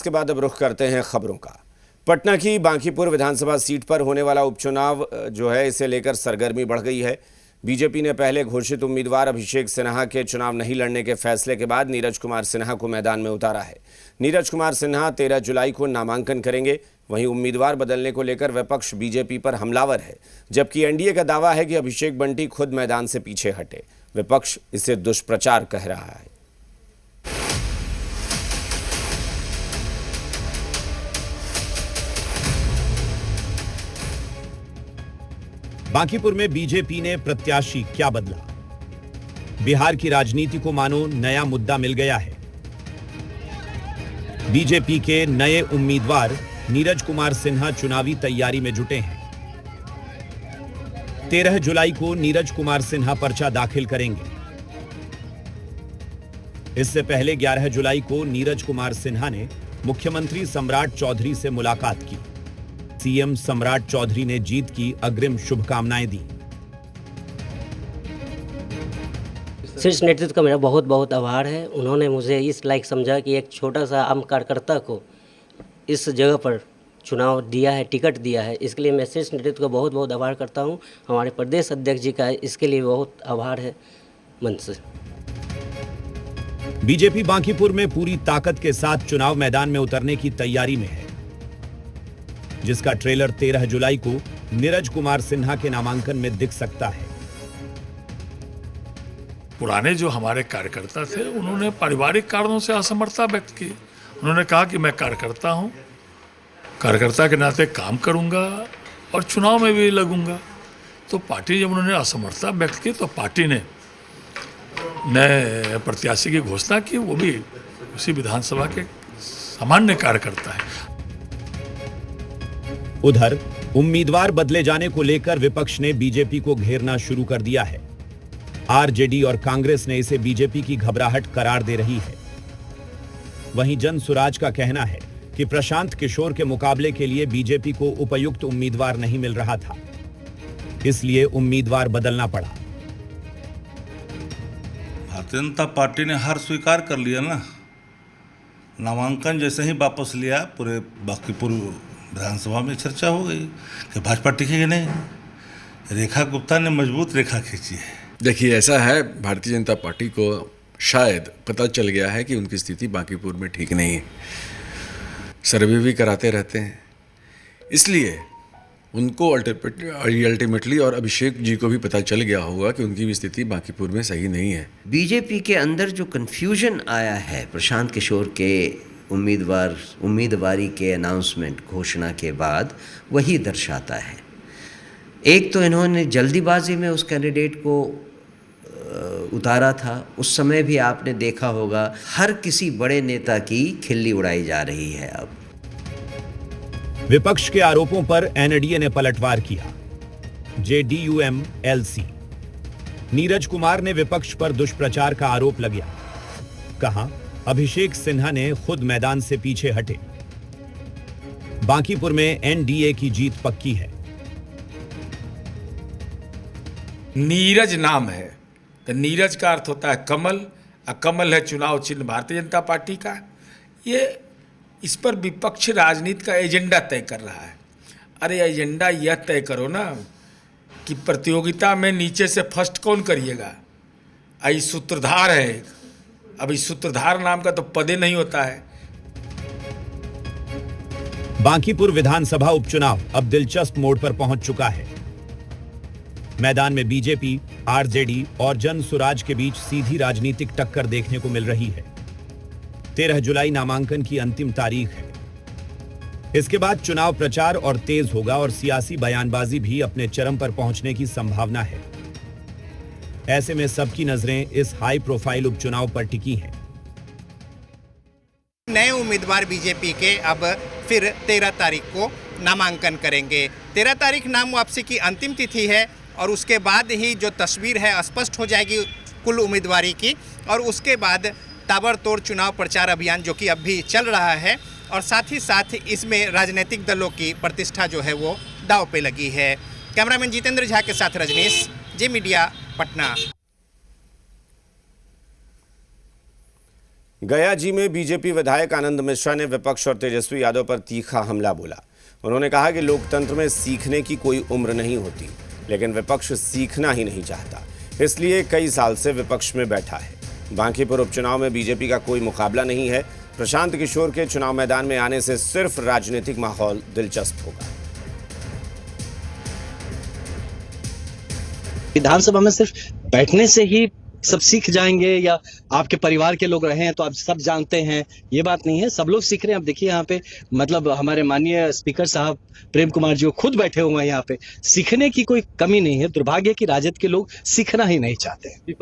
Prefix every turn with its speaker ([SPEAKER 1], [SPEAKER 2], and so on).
[SPEAKER 1] इसके बाद अब रुख करते हैं खबरों का। पटना की बांकीपुर विधानसभा सीट पर होने वाला उपचुनाव जो है इसे लेकर सरगर्मी बढ़ गई है। बीजेपी ने पहले घोषित उम्मीदवार अभिषेक सिन्हा के चुनाव नहीं लड़ने के फैसले के बाद नीरज कुमार सिन्हा को मैदान में उतारा है। नीरज कुमार सिन्हा 13 जुलाई को नामांकन करेंगे। वहीं उम्मीदवार बदलने को लेकर विपक्ष बीजेपी पर हमलावर है, जबकि एनडीए का दावा है कि अभिषेक बंटी खुद मैदान से पीछे हटे। विपक्ष इसे दुष्प्रचार कह रहा है।
[SPEAKER 2] बांकीपुर में बीजेपी ने प्रत्याशी क्या बदला? बिहार की राजनीति को मानो नया मुद्दा मिल गया है। बीजेपी के नए उम्मीदवार नीरज कुमार सिन्हा चुनावी तैयारी में जुटे हैं। 13 जुलाई को नीरज कुमार सिन्हा पर्चा दाखिल करेंगे। इससे पहले 11 जुलाई को नीरज कुमार सिन्हा ने मुख्यमंत्री सम्राट चौधरी से मुलाकात की। सीएम सम्राट चौधरी ने जीत की अग्रिम शुभकामनाएं दी।
[SPEAKER 3] शीर्ष नेतृत्व का मेरा बहुत बहुत आभार है। उन्होंने मुझे इस लायक समझा कि एक छोटा सा आम कार्यकर्ता को इस जगह पर चुनाव दिया है, टिकट दिया है। इसके लिए मैं शीर्ष नेतृत्व का बहुत बहुत आभार करता हूं। हमारे प्रदेश अध्यक्ष जी का इसके लिए बहुत आभार है मन से।
[SPEAKER 2] बीजेपी बांकीपुर में पूरी ताकत के साथ चुनाव मैदान में उतरने की तैयारी में है, जिसका ट्रेलर 13 जुलाई को नीरज कुमार सिन्हा के नामांकन में दिख सकता है।
[SPEAKER 4] पुराने जो हमारे कार्यकर्ता थे, उन्होंने पारिवारिक कारणों से असमर्थता व्यक्त की। उन्होंने कहा कि मैं कार्यकर्ता हूं, कार्यकर्ता के नाते काम करूंगा और चुनाव में भी लगूंगा। तो पार्टी जब उन्होंने असमर्थता व्यक्त की तो पार्टी ने नए प्रत्याशी की घोषणा की। वो भी उसी विधानसभा के सामान्य कार्यकर्ता है।
[SPEAKER 2] उधर उम्मीदवार बदले जाने को लेकर विपक्ष ने बीजेपी को घेरना शुरू कर दिया है। आरजेडी और कांग्रेस ने इसे बीजेपी की घबराहट करार दे रही है। वहीं जन सुराज का कहना है कि प्रशांत किशोर के मुकाबले के लिए बीजेपी को उपयुक्त उम्मीदवार नहीं मिल रहा था, इसलिए उम्मीदवार बदलना पड़ा।
[SPEAKER 5] भारतीय जनता पार्टी ने हार स्वीकार कर लिया ना। नामांकन जैसे ही वापस लिया, पूरे बांकीपुर विधानसभा में चर्चा हो गई कि भाजपा टिकेगी नहीं। रेखा गुप्ता ने मजबूत रेखा खींची है।
[SPEAKER 6] देखिए, ऐसा है, भारतीय जनता पार्टी को शायद पता चल गया है कि उनकी स्थिति बांकीपुर में ठीक नहीं है। सर्वे भी कराते रहते हैं, इसलिए उनको अल्टीमेटली और अभिषेक जी को भी पता चल गया होगा कि उनकी भी स्थिति बांकीपुर में सही नहीं है।
[SPEAKER 7] बीजेपी के अंदर जो कन्फ्यूजन आया है प्रशांत किशोर के उम्मीदवारी के अनाउंसमेंट घोषणा के बाद, वही दर्शाता है। एक तो इन्होंने जल्दीबाजी में उस कैंडिडेट को उतारा था। उस समय भी आपने देखा होगा हर किसी बड़े नेता की खिल्ली उड़ाई जा रही है। अब
[SPEAKER 2] विपक्ष के आरोपों पर एनडीए ने पलटवार किया। जेडीयू-एम-एलसी नीरज कुमार ने विपक्ष पर दुष्प्रचार का आरोप लगाया। कहा, अभिषेक सिन्हा ने खुद मैदान से पीछे हटे। बांकीपुर में एनडीए की जीत पक्की है।
[SPEAKER 8] नीरज नाम है तो नीरज का अर्थ होता है कमल, और कमल है चुनाव चिन्ह भारतीय जनता पार्टी का। ये इस पर विपक्ष राजनीति का एजेंडा तय कर रहा है। अरे एजेंडा यह तय करो ना कि प्रतियोगिता में नीचे से फर्स्ट कौन करिएगा। आई सूत्रधार है, अब इस सूत्रधार नाम का तो पदे नहीं होता है।
[SPEAKER 2] बांकीपुर विधानसभा उपचुनाव अब दिलचस्प मोड़ पर पहुंच चुका है। मैदान में बीजेपी, आरजेडी और जन सुराज के बीच सीधी राजनीतिक टक्कर देखने को मिल रही है। 13 जुलाई नामांकन की अंतिम तारीख है। इसके बाद चुनाव प्रचार और तेज होगा और सियासी बयानबाजी भी अपने चरम पर पहुंचने की संभावना है। ऐसे में सबकी नजरें इस हाई प्रोफाइल उपचुनाव पर टिकी हैं।
[SPEAKER 9] नए उम्मीदवार बीजेपी के अब फिर 13 तारीख को नामांकन करेंगे। 13 तारीख नाम वापसी की अंतिम तिथि है और उसके बाद ही जो तस्वीर है स्पष्ट हो जाएगी कुल उम्मीदवारी की। और उसके बाद ताबड़तोड़ चुनाव प्रचार अभियान जो कि अब भी चल रहा है, और साथ ही साथ इसमें राजनीतिक दलों की प्रतिष्ठा जो है वो दांव पे लगी है। कैमरामैन जितेंद्र झा के साथ रजनीश, जे मीडिया, पटना।
[SPEAKER 1] गयाजी में बीजेपी विधायक आनंद मिश्रा ने विपक्ष और तेजस्वी यादव पर तीखा हमला बोला। उन्होंने कहा कि लोकतंत्र में सीखने की कोई उम्र नहीं होती, लेकिन विपक्ष सीखना ही नहीं चाहता, इसलिए कई साल से विपक्ष में बैठा है। बांकीपुर उपचुनाव में बीजेपी का कोई मुकाबला नहीं है। प्रशांत किशोर के चुनाव मैदान में आने से सिर्फ राजनीतिक माहौल दिलचस्प होगा।
[SPEAKER 10] विधानसभा में सिर्फ बैठने से ही सब सीख जाएंगे या आपके परिवार के लोग रहे हैं तो आप सब जानते हैं, ये बात नहीं है। सब लोग सीख रहे हैं। अब देखिए यहाँ पे मतलब हमारे माननीय स्पीकर साहब प्रेम कुमार जी खुद बैठे हुए हैं यहाँ पे। सीखने की कोई कमी नहीं है। दुर्भाग्य है कि राजद के लोग सीखना ही नहीं चाहते हैं।